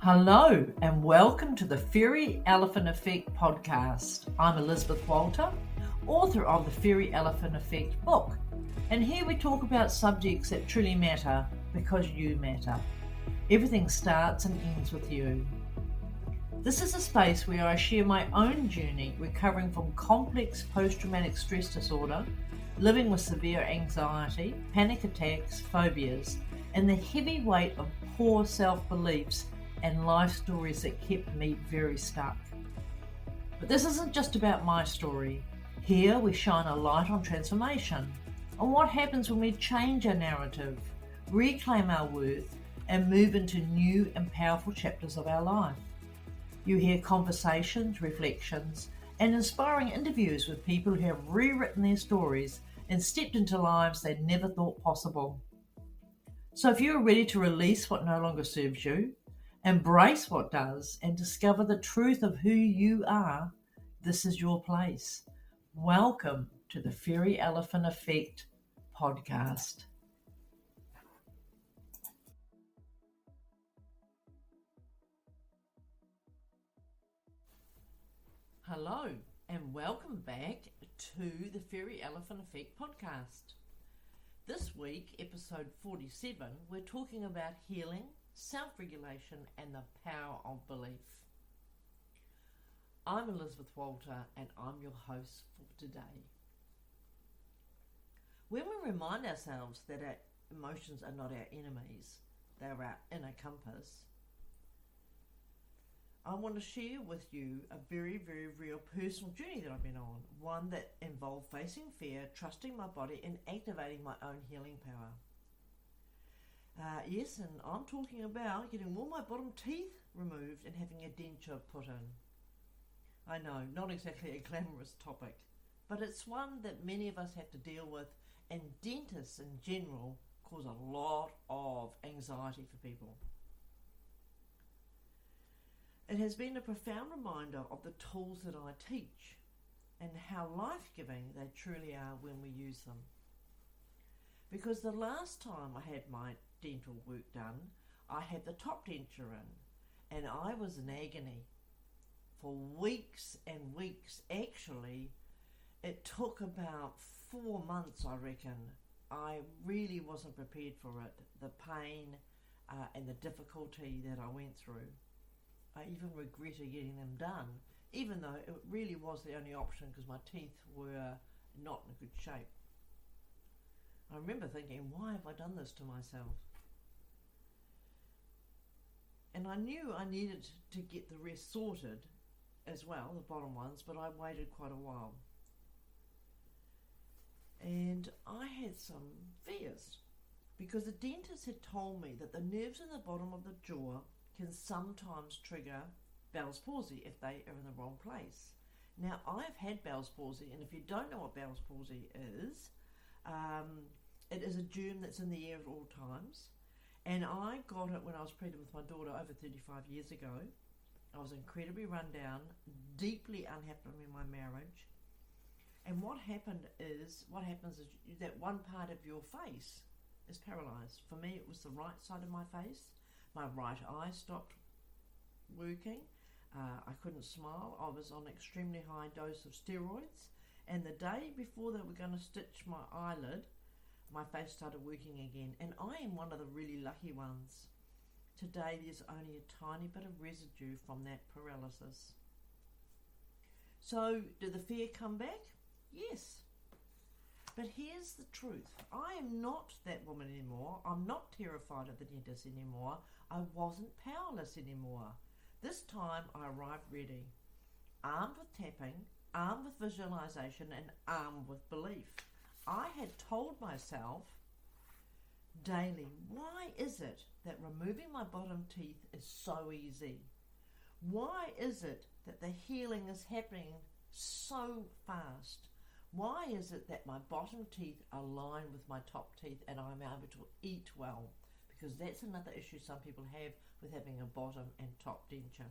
Hello and welcome to the Fairy Elephant Effect podcast. I'm Elysabeth Walter, author of the Fairy Elephant Effect book, and here we talk about subjects that truly matter because you matter. Everything starts and ends with you. This is a space where I share my own journey recovering from complex post-traumatic stress disorder, living with severe anxiety, panic attacks, phobias, and the heavy weight of poor self-beliefs and life stories that kept me very stuck. But this isn't just about my story. Here we shine a light on transformation, on what happens when we change our narrative, reclaim our worth, and move into new and powerful chapters of our life. You hear conversations, reflections, and inspiring interviews with people who have rewritten their stories and stepped into lives they never thought possible. So if you are ready to release what no longer serves you, embrace what does, and discover the truth of who you are, this is your place. Welcome to the Fairy Elephant Effect podcast. Hello, and welcome back to the Fairy Elephant Effect podcast. This week, episode 47, we're talking about healing, self-regulation, and the power of belief. I'm Elysabeth Walter, and I'm your host for today. When we remind ourselves that our emotions are not our enemies, they're our inner compass, I want to share with you a very, very real personal journey that I've been on, one that involved facing fear, trusting my body, and activating my own healing power. Yes, and I'm talking about getting all my bottom teeth removed and having a denture put in. I know, not exactly a glamorous topic, but it's one that many of us have to deal with, and dentists in general cause a lot of anxiety for people. It has been a profound reminder of the tools that I teach and how life-giving they truly are when we use them. Because the last time I had my dental work done, I had the top denture in, and I was in agony for weeks and weeks. Actually, it took about 4 months, I reckon. I really wasn't prepared for it, the pain and the difficulty that I went through. I even regretted getting them done, even though it really was the only option because my teeth were not in good shape. I remember thinking, why have I done this to myself? And I knew I needed to get the rest sorted as well, the bottom ones, but I waited quite a while. And I had some fears because the dentist had told me that the nerves in the bottom of the jaw can sometimes trigger Bell's palsy if they are in the wrong place. Now, I've had Bell's palsy, and if you don't know what Bell's palsy is, it is a germ that's in the air at all times. And I got it when I was pregnant with my daughter over 35 years ago. I was incredibly run down, deeply unhappy in my marriage. And what happens is that one part of your face is paralyzed. For me, it was the right side of my face. My right eye stopped working. I couldn't smile. I was on an extremely high dose of steroids. And the day before they were going to stitch my eyelid, my face started working again. And I am one of the really lucky ones. Today, there's only a tiny bit of residue from that paralysis. So, did the fear come back? Yes. But here's the truth. I am not that woman anymore. I'm not terrified of the dentist anymore. I wasn't powerless anymore. This time I arrived ready, armed with tapping, armed with visualization, and armed with belief. I had told myself daily, why is it that removing my bottom teeth is so easy? Why is it that the healing is happening so fast? Why is it that my bottom teeth align with my top teeth and I'm able to eat well? Because that's another issue some people have with having a bottom and top denture.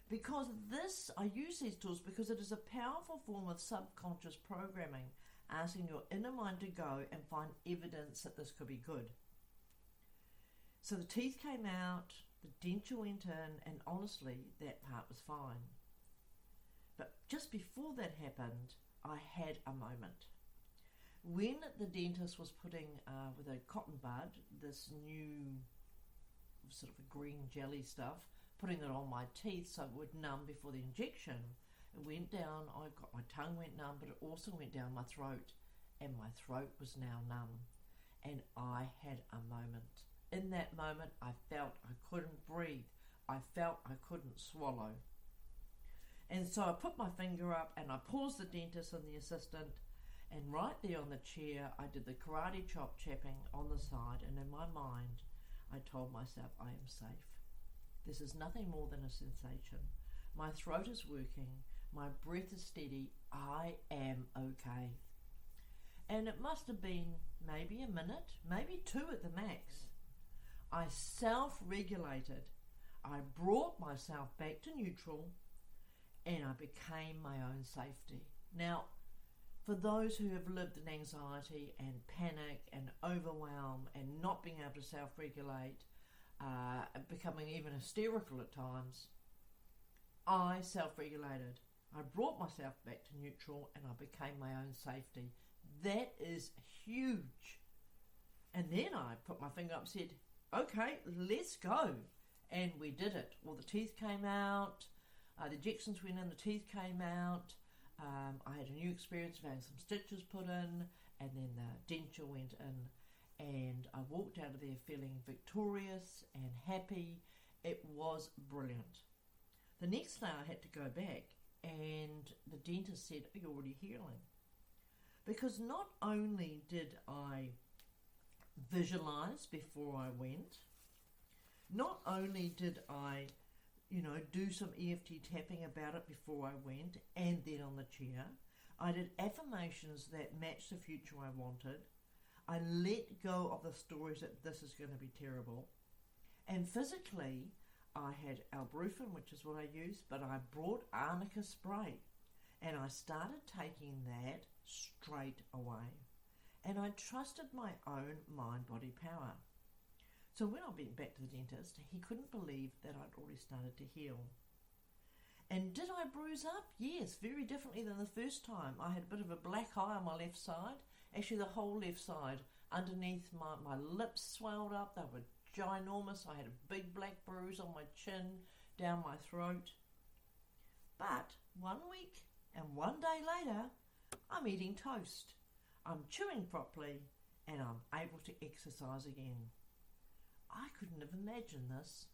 Because I use these tools because it is a powerful form of subconscious programming, asking your inner mind to go and find evidence that this could be good. So the teeth came out, The denture went in, and honestly, that part was fine. But just before that happened, I had a moment. When the dentist was putting, with a cotton bud, this new sort of a green jelly stuff, putting it on my teeth so it would numb before the injection, it went down, my tongue went numb, but it also went down my throat, and my throat was now numb. And I had a moment. In that moment, I felt I couldn't breathe. I felt I couldn't swallow. And so I put my finger up and I paused the dentist and the assistant, and right there on the chair, I did the karate chop chapping on the side, and in my mind, I told myself, I am safe. This is nothing more than a sensation. My throat is working. My breath is steady. I am okay. And it must have been maybe a minute, maybe 2 at the max. I self-regulated. I brought myself back to neutral, and I became my own safety. Now, for those who have lived in anxiety and panic and overwhelm and not being able to self-regulate, becoming even hysterical at times, I self-regulated. I brought myself back to neutral, and I became my own safety. That is huge. And then I put my finger up and said, okay, let's go. And we did it. All the teeth came out, the injections went in, the teeth came out. I had a new experience of having some stitches put in, and then the denture went in, and I walked out of there feeling victorious and happy. It was brilliant. The next day I had to go back, and the dentist said, you're already healing. Because not only did I visualize before I went, not only did I do some EFT tapping about it before I went, and then on the chair, I did affirmations that matched the future I wanted. I let go of the stories that this is going to be terrible. And physically, I had ibuprofen, which is what I use, but I brought arnica spray, and I started taking that straight away. And I trusted my own mind-body power. So when I went back to the dentist, he couldn't believe that I'd already started to heal. And did I bruise up? Yes, very differently than the first time. I had a bit of a black eye on my left side. Actually, the whole left side. Underneath my lips swelled up. They were ginormous. I had a big black bruise on my chin, down my throat. But 1 week and 1 day later, I'm eating toast. I'm chewing properly, and I'm able to exercise again. I couldn't have imagined this.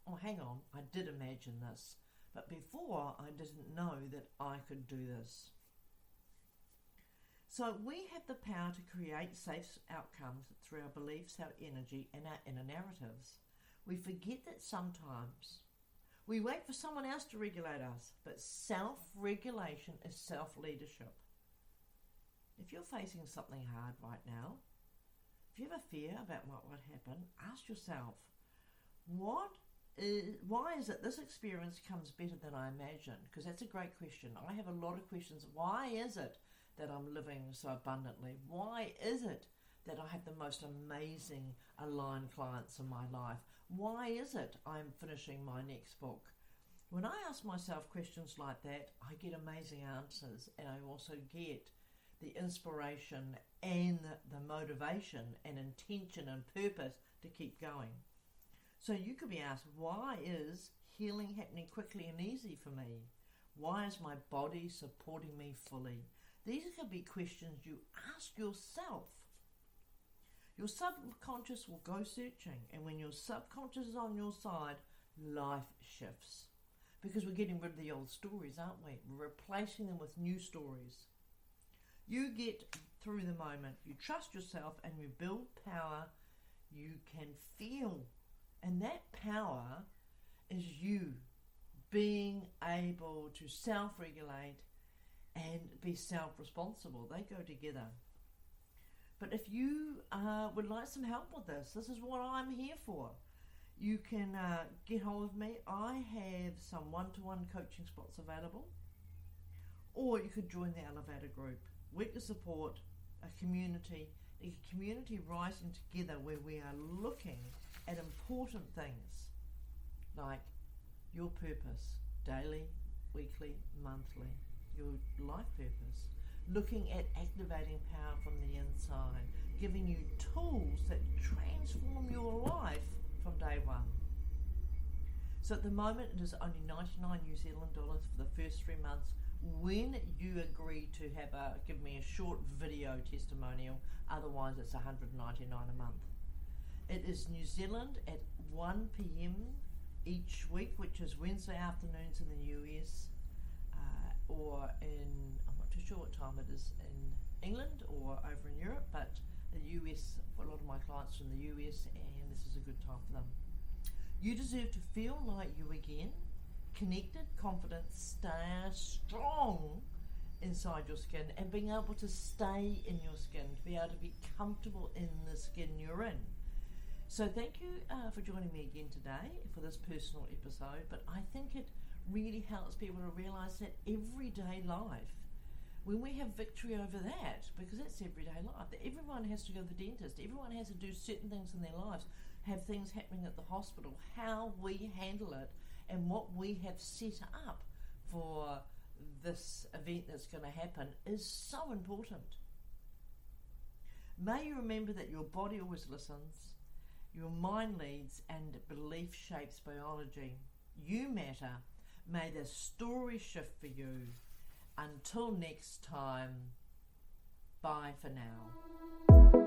Oh, hang on, I did imagine this. But before, I didn't know that I could do this. So we have the power to create safe outcomes through our beliefs, our energy, and our inner narratives. We forget that sometimes we wait for someone else to regulate us, but self-regulation is self-leadership. If you're facing something hard right now, if you have a fear about what would happen, ask yourself, why is it this experience comes better than I imagined? Because that's a great question. I have a lot of questions. Why is it that I'm living so abundantly? Why is it that I have the most amazing aligned clients in my life? Why is it I'm finishing my next book? When I ask myself questions like that, I get amazing answers, and I also get the inspiration and the motivation and intention and purpose to keep going. So you could be asked, why is healing happening quickly and easy for me? Why is my body supporting me fully? These could be questions you ask yourself. Your subconscious will go searching, and when your subconscious is on your side, life shifts. Because we're getting rid of the old stories, aren't we? We're replacing them with new stories. You get through the moment, you trust yourself, and you build power you can feel. And that power is you being able to self-regulate and be self-responsible. They go together. But if you would like some help with this is what I'm here for. You can get hold of me. I have some one-to-one coaching spots available. Or you could join the Elevator group. Weekly support, a community rising together where we are looking at important things. like your purpose, daily, weekly, monthly, your life purpose, looking at activating power from the inside, giving you tools that transform your life from day one. So at the moment it is only 99 New Zealand dollars for the first 3 months when you agree to give me a short video testimonial. Otherwise it's $199 a month. It is New Zealand at 1 p.m. each week, which is Wednesday afternoons in the US, or I'm not too sure what time it is in England or over in Europe, but the US, for a lot of my clients from the US, and this is a good time for them. You deserve to feel like you again, connected, confident, stay strong inside your skin, and being able to stay in your skin, to be able to be comfortable in the skin you're in. So thank you for joining me again today for this personal episode, but I think it really helps people to realise that everyday life, when we have victory over that, because that's everyday life, that everyone has to go to the dentist, everyone has to do certain things in their lives, have things happening at the hospital, how we handle it and what we have set up for this event that's going to happen is so important. May you remember that your body always listens, your mind leads, and belief shapes biology. You matter. May the story shift for you. Until next time, bye for now.